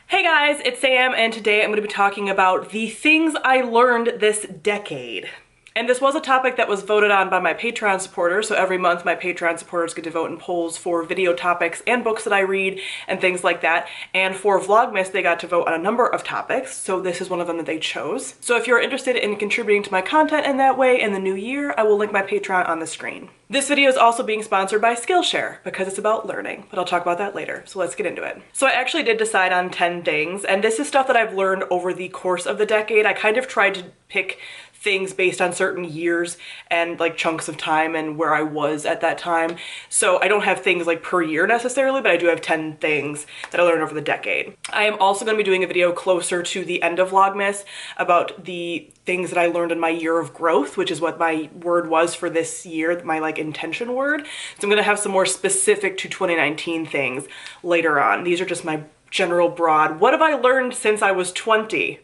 Hey guys, it's Sam, and today I'm going to be talking about the things I learned this decade. And this was a topic that was voted on by my Patreon supporters, so every month my Patreon supporters get to vote in polls for video topics and books that I read and things like that. And for Vlogmas, they got to vote on a number of topics, so this is one of them that they chose. So if you're interested in contributing to my content in that way in the new year, I will link my Patreon on the screen. This video is also being sponsored by Skillshare because it's about learning, but I'll talk about that later, so let's get into it. So I actually did decide on 10 things, and this is stuff that I've learned over the course of the decade. I kind of tried to pick things based on certain years and like chunks of time and where I was at that time. So I don't have things like per year necessarily, but I do have 10 things that I learned over the decade. I am also going to be doing a video closer to the end of Vlogmas about the things that I learned in my year of growth, which is what my word was for this year, my like intention word. So I'm going to have some more specific to 2019 things later on. These are just my general broad, what have I learned since I was 20?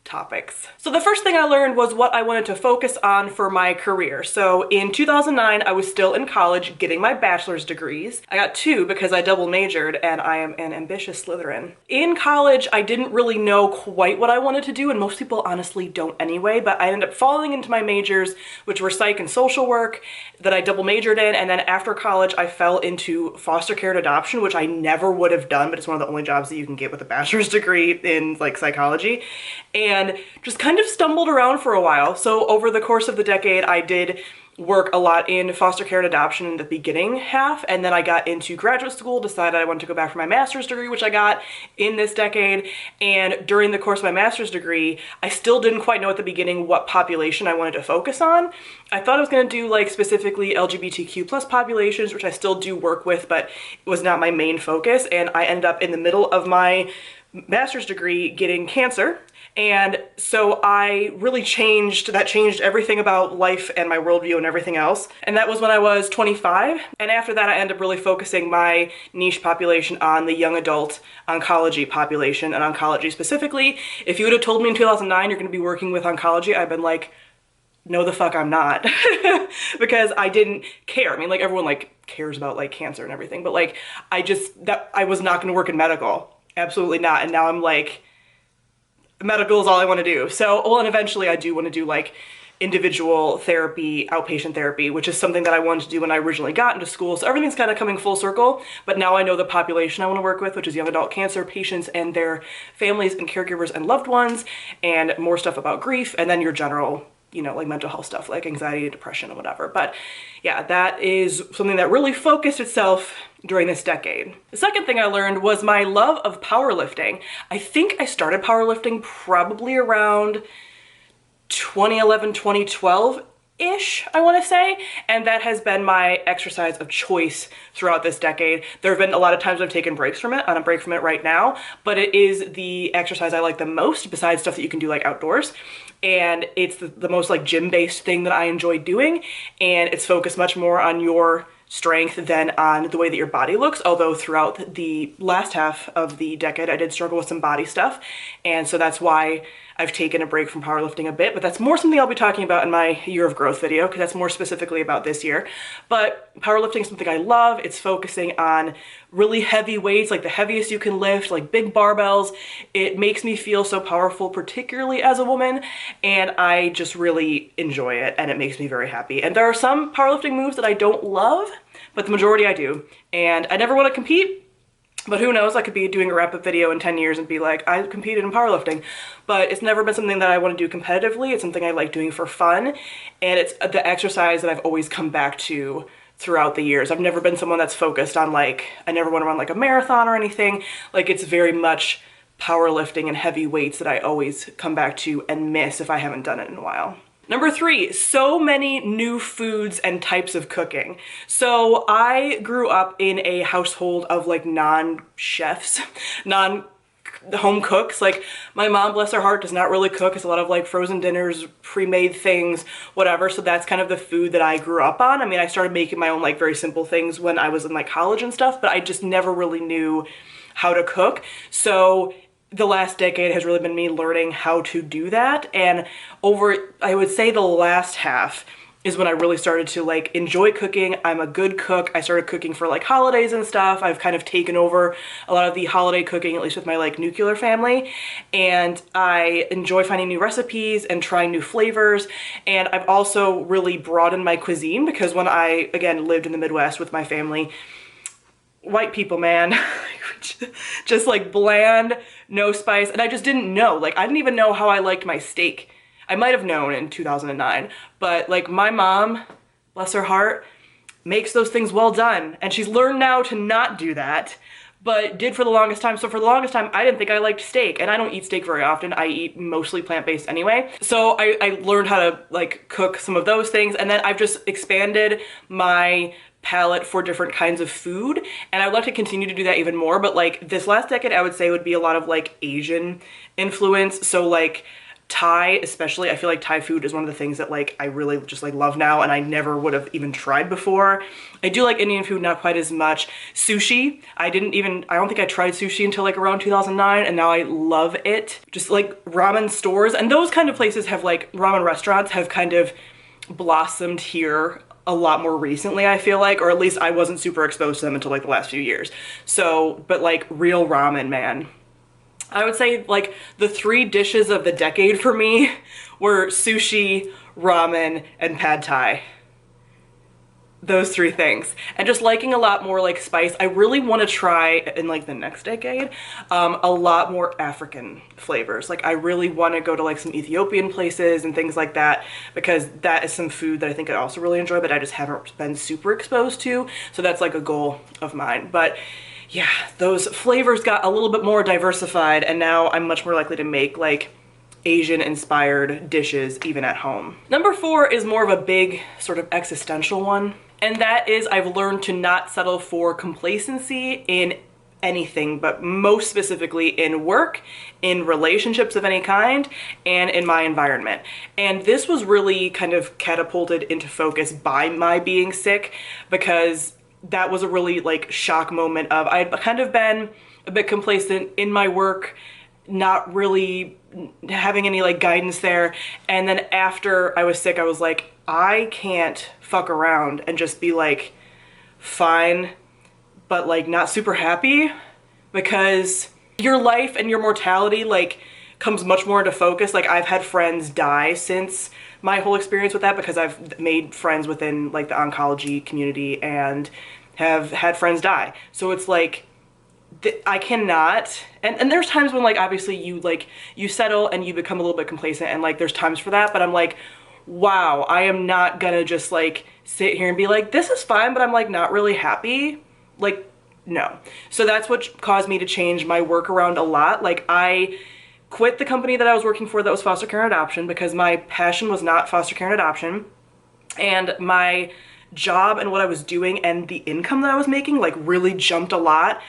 Topics. So the first thing I learned was what I wanted to focus on for my career. So in 2009, I was still in college getting my bachelor's degrees. I got two because I double majored and I am an ambitious Slytherin. In college, I didn't really know quite what I wanted to do, and most people honestly don't anyway, but I ended up falling into my majors, which were psych and social work, that I double majored in, and then after college, I fell into foster care and adoption, which I never would have done, but it's one of the only jobs that you can get with a bachelor's degree in like psychology. And just kind of stumbled around for a while. So over the course of the decade, I did work a lot in foster care and adoption in the beginning half, and then I got into graduate school, decided I wanted to go back for my master's degree, which I got in this decade. And during the course of my master's degree, I still didn't quite know at the beginning what population I wanted to focus on. I thought I was going to do like specifically LGBTQ plus populations, which I still do work with, but it was not my main focus. And I ended up in the middle of my master's degree getting cancer. And so I really changed everything about life and my worldview and everything else. And that was when I was 25. And after that, I ended up really focusing my niche population on the young adult oncology population, and oncology specifically. If you would have told me in 2009 you're going to be working with oncology, I'd been like, no the fuck I'm not. Because I didn't care. I mean, like everyone like cares about like cancer and everything, but like I was not going to work in medical. Absolutely not. And now I'm like, medical is all I want to do. So, well, and eventually I do want to do like individual therapy, outpatient therapy, which is something that I wanted to do when I originally got into school. So everything's kind of coming full circle, but now I know the population I want to work with, which is young adult cancer patients and their families and caregivers and loved ones, and more stuff about grief, and then your general, you know, like mental health stuff like anxiety, depression, and whatever. But yeah, that is something that really focused itself during this decade. The second thing I learned was my love of powerlifting. I think I started powerlifting probably around 2011, 2012-ish, I want to say, and that has been my exercise of choice throughout this decade. There have been a lot of times I've taken breaks from it. I'm on a break from it right now, but it is the exercise I like the most besides stuff that you can do like outdoors. And it's the most like gym-based thing that I enjoy doing, and it's focused much more on your strength than on the way that your body looks, although throughout the last half of the decade I did struggle with some body stuff, and so that's why I've taken a break from powerlifting a bit, but that's more something I'll be talking about in my year of growth video, because that's more specifically about this year. But powerlifting is something I love. It's focusing on really heavy weights, like the heaviest you can lift, like big barbells. It makes me feel so powerful, particularly as a woman, and I just really enjoy it, and it makes me very happy. And there are some powerlifting moves that I don't love, but the majority I do. And I never want to compete, but who knows, I could be doing a wrap-up video in 10 years and be like, I competed in powerlifting. But it's never been something that I want to do competitively. It's something I like doing for fun, and it's the exercise that I've always come back to throughout the years. I've never been someone that's focused on like, I never went around like a marathon or anything. Like, it's very much powerlifting and heavy weights that I always come back to and miss if I haven't done it in a while. Number 3, so many new foods and types of cooking. So I grew up in a household of like non-chefs, non-home cooks. Like my mom, bless her heart, does not really cook. It's a lot of like frozen dinners, pre-made things, whatever. So that's kind of the food that I grew up on. I mean, I started making my own like very simple things when I was in like college and stuff, but I just never really knew how to cook. So the last decade has really been me learning how to do that, and over, I would say the last half, is when I really started to like enjoy cooking. I'm a good cook. I started cooking for like holidays and stuff. I've kind of taken over a lot of the holiday cooking, at least with my like nuclear family. And I enjoy finding new recipes and trying new flavors. And I've also really broadened my cuisine because when I, again, lived in the Midwest with my family, white people, man, just like bland, no spice. And I just didn't know, like, I didn't even know how I liked my steak. I might have known in 2009, but like my mom, bless her heart, makes those things well done. And she's learned now to not do that, but did for the longest time. So for the longest time, I didn't think I liked steak, and I don't eat steak very often. I eat mostly plant-based anyway. So I learned how to like cook some of those things, and then I've just expanded my palette for different kinds of food, and I'd like to continue to do that even more. But like this last decade, I would say would be a lot of like Asian influence. So like Thai, especially, I feel like Thai food is one of the things that like I really just like love now, and I never would have even tried before. I do like Indian food, not quite as much. Sushi, I don't think I tried sushi until like around 2009, and now I love it. Just like ramen stores and those kind of places have like ramen restaurants have kind of blossomed here a lot more recently, I feel like, or at least I wasn't super exposed to them until like the last few years. So, but like real ramen, man. I would say like the 3 dishes of the decade for me were sushi, ramen, and pad thai. Those 3 things. And just liking a lot more like spice. I really want to try in like the next decade a lot more African flavors. Like I really want to go to like some Ethiopian places and things like that, because that is some food that I think I also really enjoy, but I just haven't been super exposed to. So that's like a goal of mine. But yeah, those flavors got a little bit more diversified, and now I'm much more likely to make like Asian inspired dishes even at home. Number 4 is more of a big sort of existential one, and that is I've learned to not settle for complacency in anything, but most specifically in work, in relationships of any kind, and in my environment. And this was really kind of catapulted into focus by my being sick, because that was a really like shock moment of I'd kind of been a bit complacent in my work, not really having any like guidance there. And then after I was sick, I was like, I can't fuck around and just be like fine, but like not super happy, because your life and your mortality like comes much more into focus. Like I've had friends die since my whole experience with that, because I've made friends within like the oncology community and have had friends die. So it's like I cannot, and there's times when like obviously you settle and you become a little bit complacent, and like there's times for that, but I'm like, wow, I am not gonna just like sit here and be like, this is fine, but I'm like not really happy. Like, no. So that's what caused me to change my work around a lot. Like I quit the company that I was working for that was foster care and adoption, because my passion was not foster care and adoption, and my job and what I was doing and the income that I was making like really jumped a lot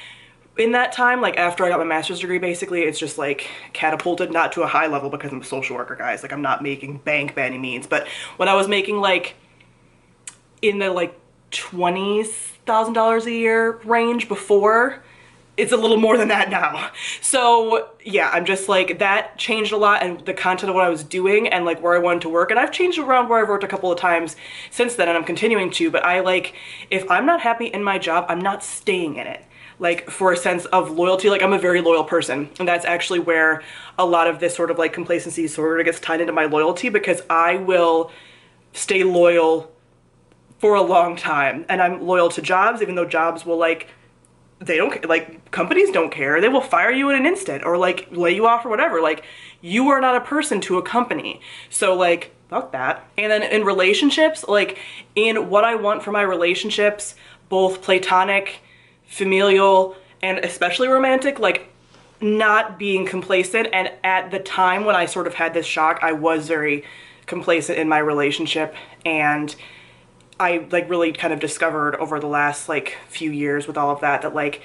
in that time. Like after I got my master's degree, basically it's just like catapulted, not to a high level because I'm a social worker, guys, like I'm not making bank by any means, but when I was making like in the like $20,000 a year range before, it's a little more than that now. So yeah, I'm just like, that changed a lot, and the content of what I was doing and like where I wanted to work. And I've changed around where I've worked a couple of times since then, and I'm continuing to, but I like, if I'm not happy in my job, I'm not staying in it. Like for a sense of loyalty, like I'm a very loyal person, and that's actually where a lot of this sort of like complacency sort of gets tied into my loyalty, because I will stay loyal for a long time. And I'm loyal to jobs, even though jobs will like, they don't, like companies don't care. They will fire you in an instant or like lay you off or whatever. Like you are not a person to a company. So like, fuck that. And then in relationships, like in what I want for my relationships, both platonic, familial, and especially romantic, like not being complacent. And at the time when I sort of had this shock, I was very complacent in my relationship, and I like really kind of discovered over the last like few years with all of that that like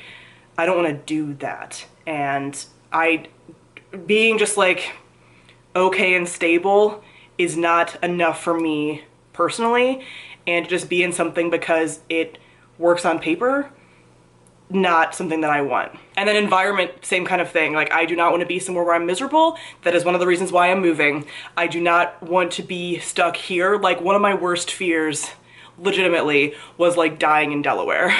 I don't want to do that. And being just like okay and stable is not enough for me personally, and to just be in something because it works on paper, not something that I want. And then environment, same kind of thing. Like, I do not want to be somewhere where I'm miserable. That is one of the reasons why I'm moving. I do not want to be stuck here. Like, one of my worst fears, legitimately, was like dying in Delaware.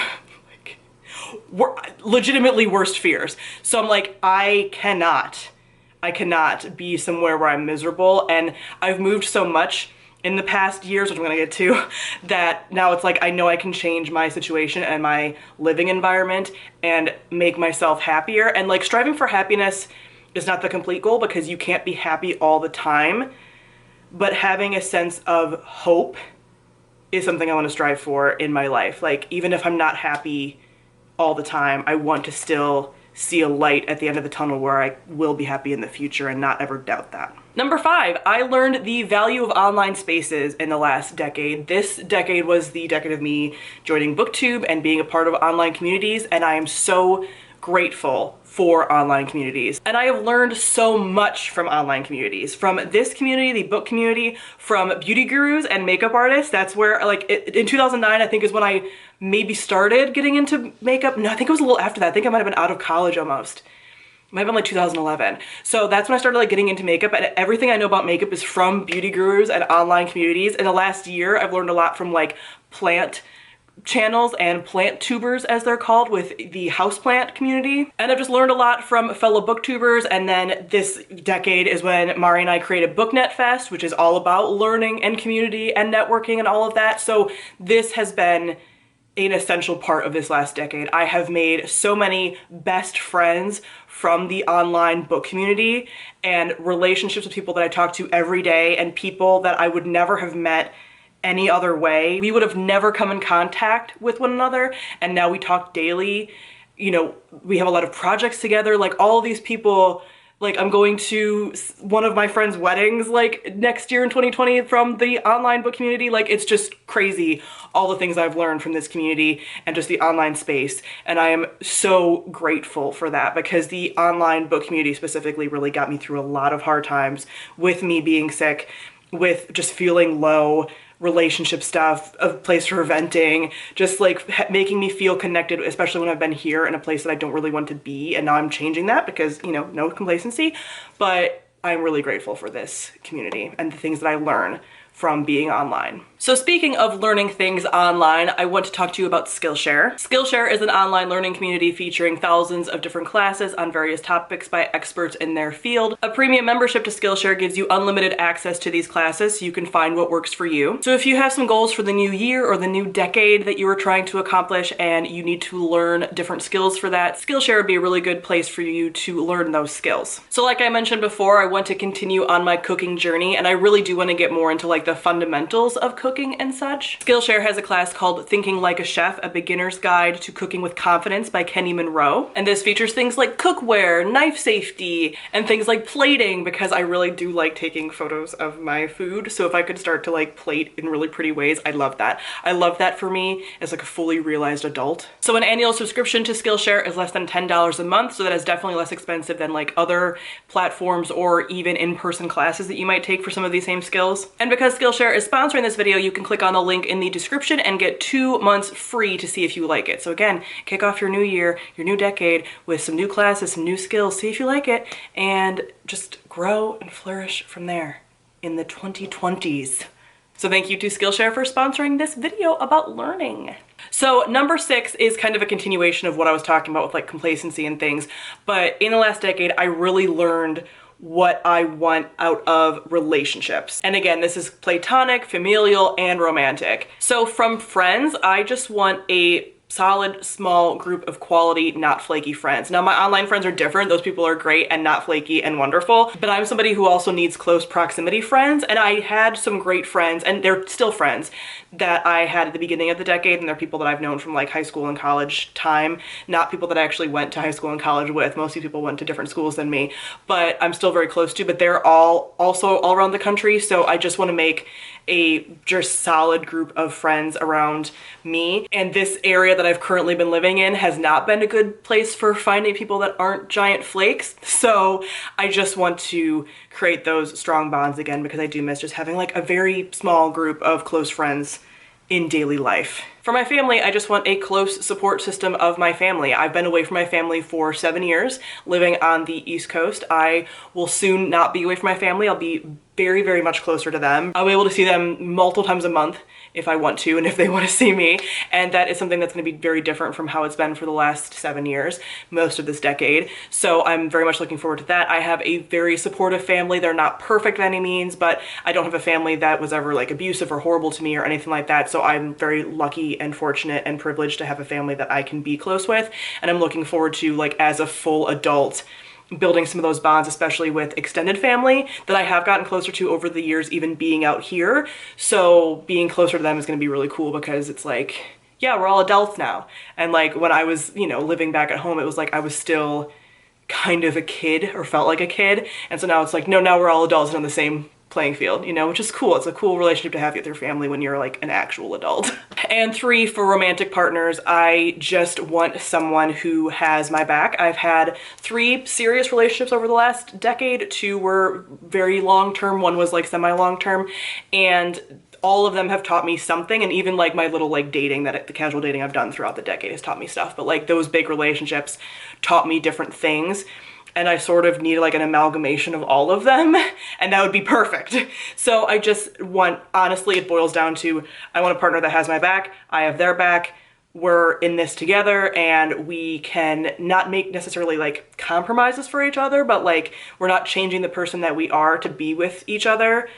Legitimately worst fears. So I'm like, I cannot be somewhere where I'm miserable. And I've moved so much in the past years, which I'm gonna get to, that now it's like I know I can change my situation and my living environment and make myself happier. And like, striving for happiness is not the complete goal, because you can't be happy all the time, but having a sense of hope is something I want to strive for in my life. Like, even if I'm not happy all the time, I want to still see a light at the end of the tunnel where I will be happy in the future and not ever doubt that. Number 5, I learned the value of online spaces in the last decade. This decade was the decade of me joining BookTube and being a part of online communities, and I am so grateful for online communities. And I have learned so much from online communities. From this community, the book community, from beauty gurus and makeup artists. That's where, like, in 2009, I think is when I maybe started getting into makeup. No, I think it was a little after that. I think I might have been out of college almost. It might have been like 2011. So that's when I started like getting into makeup, and everything I know about makeup is from beauty gurus and online communities. In the last year, I've learned a lot from like plant channels and plant tubers, as they're called, with the houseplant community. And I've just learned a lot from fellow booktubers. And then this decade is when Mari and I created BookNet Fest, which is all about learning and community and networking and all of that. So this has been an essential part of this last decade. I have made so many best friends from the online book community, and relationships with people that I talk to every day, and people that I would never have met any other way. We would have never come in contact with one another, and now we talk daily. You know, we have a lot of projects together. Like, all of these people, like, I'm going to one of my friends' weddings like next year in 2020 from the online book community. Like, it's just crazy, all the things I've learned from this community and just the online space. And I am so grateful for that, because the online book community specifically really got me through a lot of hard times, with me being sick, with just feeling low, relationship stuff, a place for venting, just like making me feel connected, especially when I've been here in a place that I don't really want to be. And now I'm changing that because, you know, no complacency, but I'm really grateful for this community and the things that I learn from being online. So speaking of learning things online, I want to talk to you about Skillshare. Skillshare is an online learning community featuring thousands of different classes on various topics by experts in their field. A premium membership to Skillshare gives you unlimited access to these classes so you can find what works for you. So if you have some goals for the new year or the new decade that you are trying to accomplish and you need to learn different skills for that, Skillshare would be a really good place for you to learn those skills. So like I mentioned before, I want to continue on my cooking journey, and I really do want to get more into like the fundamentals of cooking and such. Skillshare has a class called Thinking Like a Chef, a beginner's guide to cooking with confidence by Kenny Monroe. And this features things like cookware, knife safety, and things like plating, because I really do like taking photos of my food. So if I could start to like plate in really pretty ways, I'd love that. I love that for me as like a fully realized adult. So an annual subscription to Skillshare is less than $10 a month, so that is definitely less expensive than like other platforms or even in-person classes that you might take for some of these same skills. And because Skillshare is sponsoring this video, you can click on the link in the description and get 2 months free to see if you like it. So again, kick off your new year, your new decade with some new classes, some new skills, see if you like it, and just grow and flourish from there in the 2020s. So thank you to Skillshare for sponsoring this video about learning. So number 6 is kind of a continuation of what I was talking about with like complacency and things, but in the last decade, I really learned what I want out of relationships. And again, this is platonic, familial, and romantic. So from friends, I just want a solid, small group of quality, not flaky friends. Now, my online friends are different. Those people are great and not flaky and wonderful, but I'm somebody who also needs close proximity friends. And I had some great friends, and they're still friends, that I had at the beginning of the decade, and they're people that I've known from like high school and college time, not people that I actually went to high school and college with. Most of these people went to different schools than me, but I'm still very close to, but they're all also all around the country. So I just want to make a just solid group of friends around me. And this area that I've currently been living in has not been a good place for finding people that aren't giant flakes. So I just want to create those strong bonds again, because I do miss just having like a very small group of close friends in daily life. For my family, I just want a close support system of my family. I've been away from my family for 7 years, living on the East Coast. I will soon not be away from my family. I'll be very, very much closer to them. I'll be able to see them multiple times a month if I want to and if they want to see me. And that is something that's going to be very different from how it's been for the last 7 years, most of this decade. So I'm very much looking forward to that. I have a very supportive family. They're not perfect by any means, but I don't have a family that was ever like abusive or horrible to me or anything like that. So I'm very lucky and fortunate and privileged to have a family that I can be close with. And I'm looking forward to, like, as a full adult, building some of those bonds, especially with extended family that I have gotten closer to over the years, even being out here. So being closer to them is going to be really cool because it's like, yeah, we're all adults now. And like when I was, you know, living back at home, it was like I was still kind of a kid or felt like a kid. And so now it's like, no, now we're all adults and on the same playing field, you know, which is cool. It's a cool relationship to have with your family when you're like an actual adult. And 3, for romantic partners, I just want someone who has my back. I've had 3 serious relationships over the last decade. 2 were very long-term. 1 was like semi-long-term, and all of them have taught me something. And even like my little like dating, that the casual dating I've done throughout the decade has taught me stuff. But like those big relationships taught me different things. And I sort of need like an amalgamation of all of them, and that would be perfect. So I just want, honestly, it boils down to, I want a partner that has my back, I have their back, we're in this together, and we can not make necessarily like compromises for each other, but like we're not changing the person that we are to be with each other,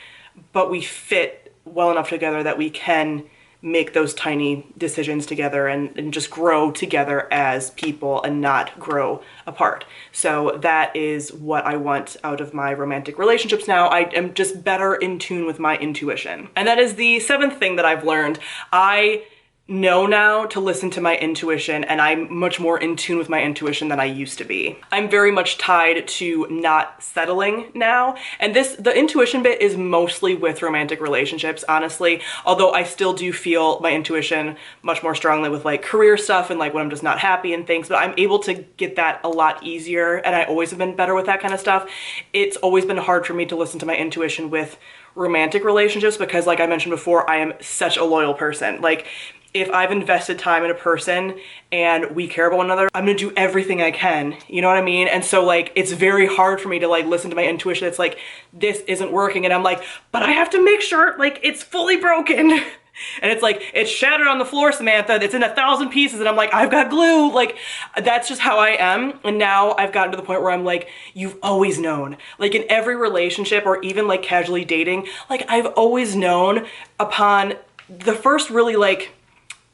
but we fit well enough together that we can make those tiny decisions together and just grow together as people and not grow apart. So that is what I want out of my romantic relationships now. I am just better in tune with my intuition. And that is the 7th thing that I've learned. I know now to listen to my intuition, and I'm much more in tune with my intuition than I used to be. I'm very much tied to not settling now, and the intuition bit is mostly with romantic relationships, honestly, although I still do feel my intuition much more strongly with like career stuff and like when I'm just not happy and things, but I'm able to get that a lot easier, and I always have been better with that kind of stuff. It's always been hard for me to listen to my intuition with romantic relationships because, like I mentioned before, I am such a loyal person. Like, if I've invested time in a person and we care about one another, I'm gonna do everything I can, you know what I mean? And so like, it's very hard for me to like listen to my intuition. It's like, this isn't working. And I'm like, but I have to make sure like it's fully broken. And it's like, it's shattered on the floor, Samantha. It's in 1,000 pieces. And I'm like, I've got glue. Like, that's just how I am. And now I've gotten to the point where I'm like, you've always known. Like in every relationship or even like casually dating, like I've always known upon the first really like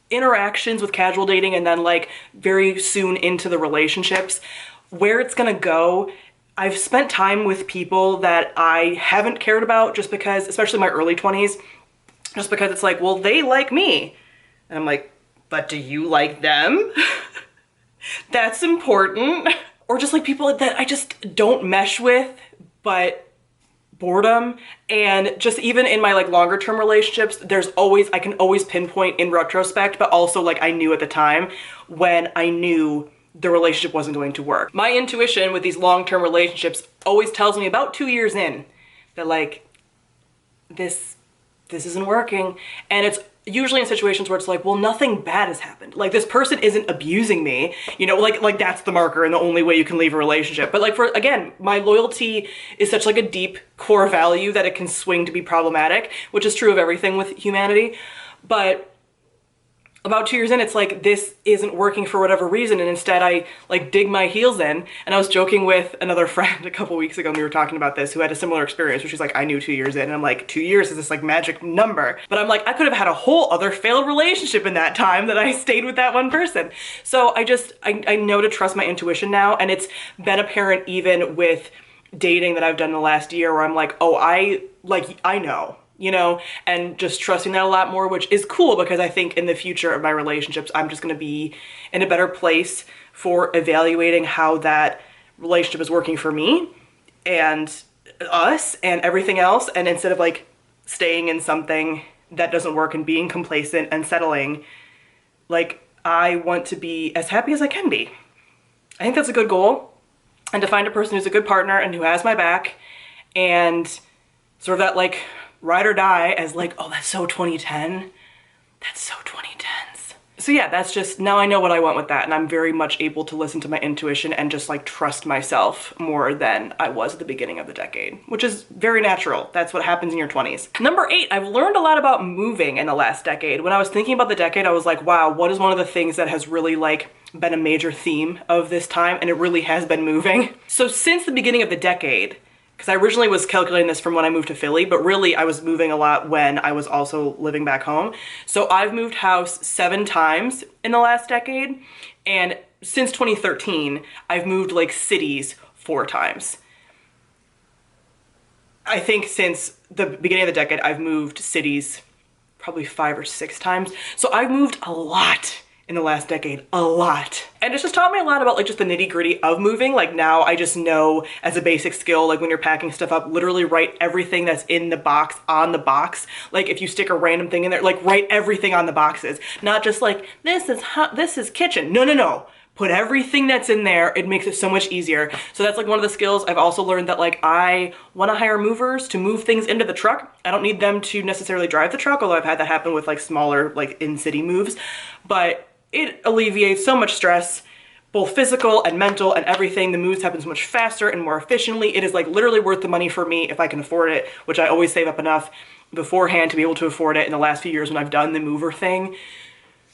interactions with casual dating and then like very soon into the relationships, where it's gonna go. I've spent time with people that I haven't cared about just because, especially my early 20s, just because it's like, well, they like me. And I'm like, but do you like them? That's important. Or just like people that I just don't mesh with, but boredom. And just even in my like longer term relationships, I can always pinpoint in retrospect, but also like I knew at the time when I knew the relationship wasn't going to work. My intuition with these long-term relationships always tells me about 2 years in that like, this isn't working. And it's usually in situations where it's like, well, nothing bad has happened. Like this person isn't abusing me, you know, like that's the marker and the only way you can leave a relationship. But like again, my loyalty is such like a deep core value that it can swing to be problematic, which is true of everything with humanity. But about 2 years in, it's like, this isn't working for whatever reason. And instead I like dig my heels in. And I was joking with another friend a couple weeks ago and we were talking about this, who had a similar experience, where she's like, I knew 2 years in. And I'm like, 2 years is this like magic number. But I'm like, I could have had a whole other failed relationship in that time that I stayed with that one person. So I know to trust my intuition now. And it's been apparent even with dating that I've done in the last year, where I'm like, oh, I know. You know, and just trusting that a lot more, which is cool because I think in the future of my relationships, I'm just going to be in a better place for evaluating how that relationship is working for me and us and everything else. And instead of like staying in something that doesn't work and being complacent and settling, like I want to be as happy as I can be. I think that's a good goal. And to find a person who's a good partner and who has my back, and sort of that like ride or die, as like, oh, that's so 2010. That's so 2010s. So yeah, that's just, now I know what I want with that, and I'm very much able to listen to my intuition and just like trust myself more than I was at the beginning of the decade, which is very natural. That's what happens in your 20s. Number 8, I've learned a lot about moving in the last decade. When I was thinking about the decade, I was like, wow, what is one of the things that has really like been a major theme of this time? And it really has been moving. So since the beginning of the decade, because I originally was calculating this from when I moved to Philly, but really I was moving a lot when I was also living back home. So I've moved house 7 times in the last decade, and since 2013, I've moved like cities 4 times. I think since the beginning of the decade, I've moved cities probably 5 or 6 times. So I've moved a lot in the last decade, a lot. And it's just taught me a lot about like just the nitty gritty of moving. Like now I just know as a basic skill, like when you're packing stuff up, literally write everything that's in the box on the box. Like if you stick a random thing in there, like write everything on the boxes. Not just like, this is kitchen. No, no, no. Put everything that's in there. It makes it so much easier. So that's like one of the skills. I've also learned that like I want to hire movers to move things into the truck. I don't need them to necessarily drive the truck, although I've had that happen with like smaller like in-city moves. But it alleviates so much stress, both physical and mental and everything. The moves happen so much faster and more efficiently. It is like literally worth the money for me if I can afford it, which I always save up enough beforehand to be able to afford it in the last few years when I've done the mover thing.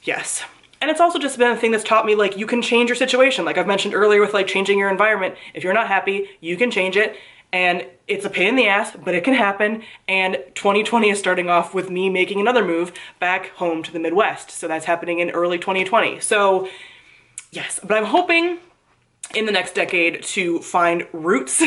Yes. And it's also just been a thing that's taught me like you can change your situation. Like I've mentioned earlier with like changing your environment. If you're not happy, you can change it. And it's a pain in the ass, but it can happen. And 2020 is starting off with me making another move back home to the Midwest. So that's happening in early 2020. So yes, but I'm hoping in the next decade to find roots,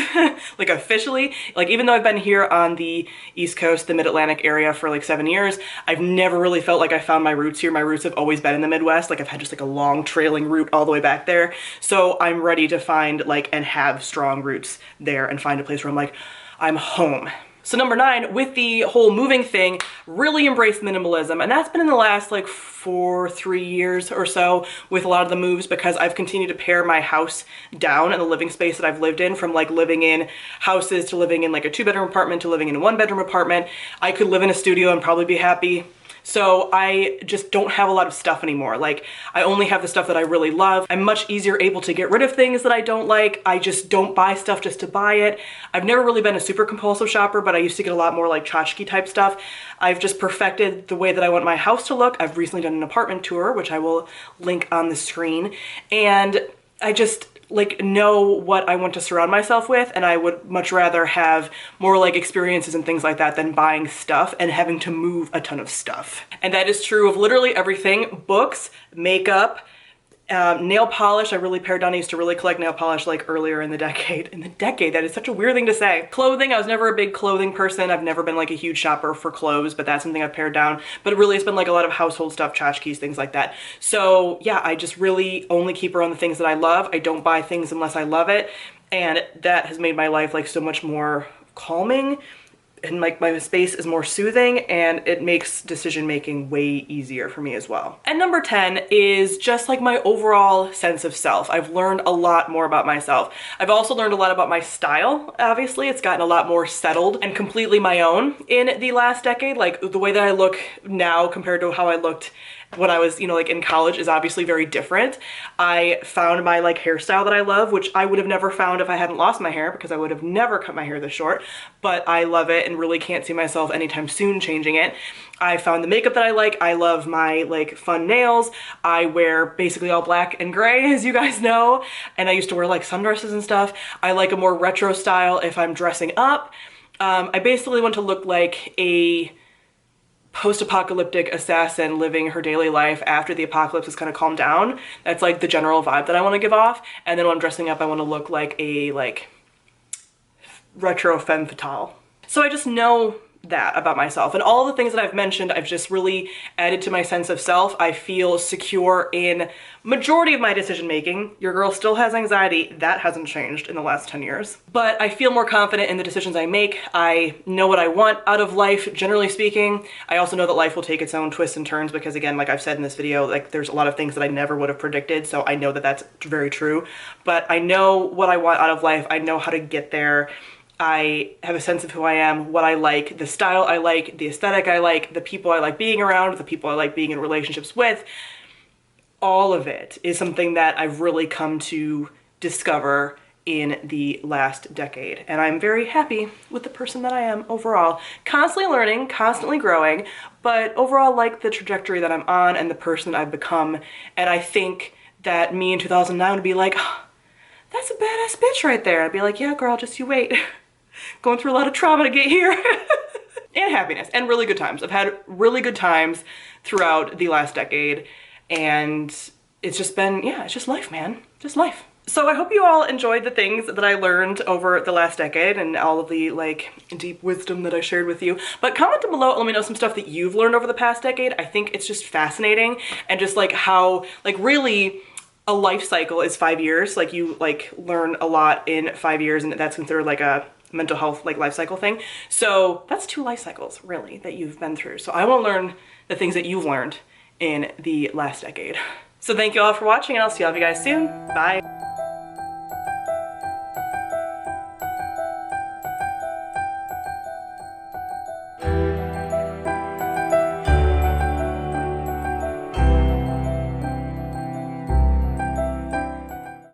like officially. Like even though I've been here on the East Coast, the Mid-Atlantic area for like 7 years, I've never really felt like I found my roots here. My roots have always been in the Midwest. Like I've had just like a long trailing route all the way back there. So I'm ready to find like and have strong roots there and find a place where I'm like, I'm home. So number 9, with the whole moving thing, really embrace minimalism. And that's been in the last like 3 years or so with a lot of the moves, because I've continued to pare my house down and the living space that I've lived in, from like living in houses to living in like a 2-bedroom apartment to living in a 1-bedroom apartment. I could live in a studio and probably be happy. So I just don't have a lot of stuff anymore. Like I only have the stuff that I really love. I'm much easier able to get rid of things that I don't like. I just don't buy stuff just to buy it. I've never really been a super compulsive shopper, but I used to get a lot more like tchotchke type stuff. I've just perfected the way that I want my house to look. I've recently done an apartment tour, which I will link on the screen. And I just like know what I want to surround myself with, and I would much rather have more like experiences and things like that than buying stuff and having to move a ton of stuff. And that is true of literally everything: books, makeup, nail polish. I really pared down. I used to really collect nail polish like earlier in the decade. That is such a weird thing to say. Clothing, I was never a big clothing person. I've never been like a huge shopper for clothes, but that's something I've pared down. But it really has been like a lot of household stuff, tchotchkes, things like that. So yeah, I just really only keep around the things that I love. I don't buy things unless I love it. And that has made my life like so much more calming. And like my space is more soothing, and it makes decision making way easier for me as well. And number 10 is just like my overall sense of self. I've learned a lot more about myself. I've also learned a lot about my style. Obviously, it's gotten a lot more settled and completely my own in the last decade. Like the way that I look now compared to how I looked when I was, you know, like in college is obviously very different. I found my like hairstyle that I love, which I would have never found if I hadn't lost my hair, because I would have never cut my hair this short, but I love it and really can't see myself anytime soon changing it. I found the makeup that I like. I love my like fun nails. I wear basically all black and gray, as you guys know, and I used to wear like sundresses and stuff. I like a more retro style if I'm dressing up. I basically want to look like a post-apocalyptic assassin living her daily life after the apocalypse has kind of calmed down. That's like the general vibe that I want to give off. And then when I'm dressing up, I want to look like a like retro femme fatale. So I just know that about myself, and all the things that I've mentioned, I've just really added to my sense of self. I feel secure in majority of my decision making. Your girl still has anxiety. That hasn't changed in the last 10 years, but I feel more confident in the decisions I make. I know what I want out of life, generally speaking. I also know that life will take its own twists and turns, because again, like I've said in this video, like there's a lot of things that I never would have predicted. So I know that that's very true, but I know what I want out of life. I know how to get there. I have a sense of who I am, what I like, the style I like, the aesthetic I like, the people I like being around, the people I like being in relationships with. all of it is something that I've really come to discover in the last decade. And I'm very happy with the person that I am overall. Constantly learning, constantly growing, but overall like the trajectory that I'm on and the person that I've become. And I think that me in 2009 would be like, oh, that's a badass bitch right there. I'd be like, yeah, girl, just you wait. Going through a lot of trauma to get here. And happiness and really good times. I've had really good times throughout the last decade, and it's just been, yeah, it's just life, man. Just life. So I hope you all enjoyed the things that I learned over the last decade and all of the like deep wisdom that I shared with you. But comment down below, let me know some stuff that you've learned over the past decade. I think it's just fascinating, and just like how like really a life cycle is 5 years. Like you like learn a lot in 5 years, and that's considered like a mental health like life cycle thing. So that's 2 life cycles really that you've been through. So I want to learn the things that you've learned in the last decade. So thank you all for watching, and I'll see all of you guys soon. Bye.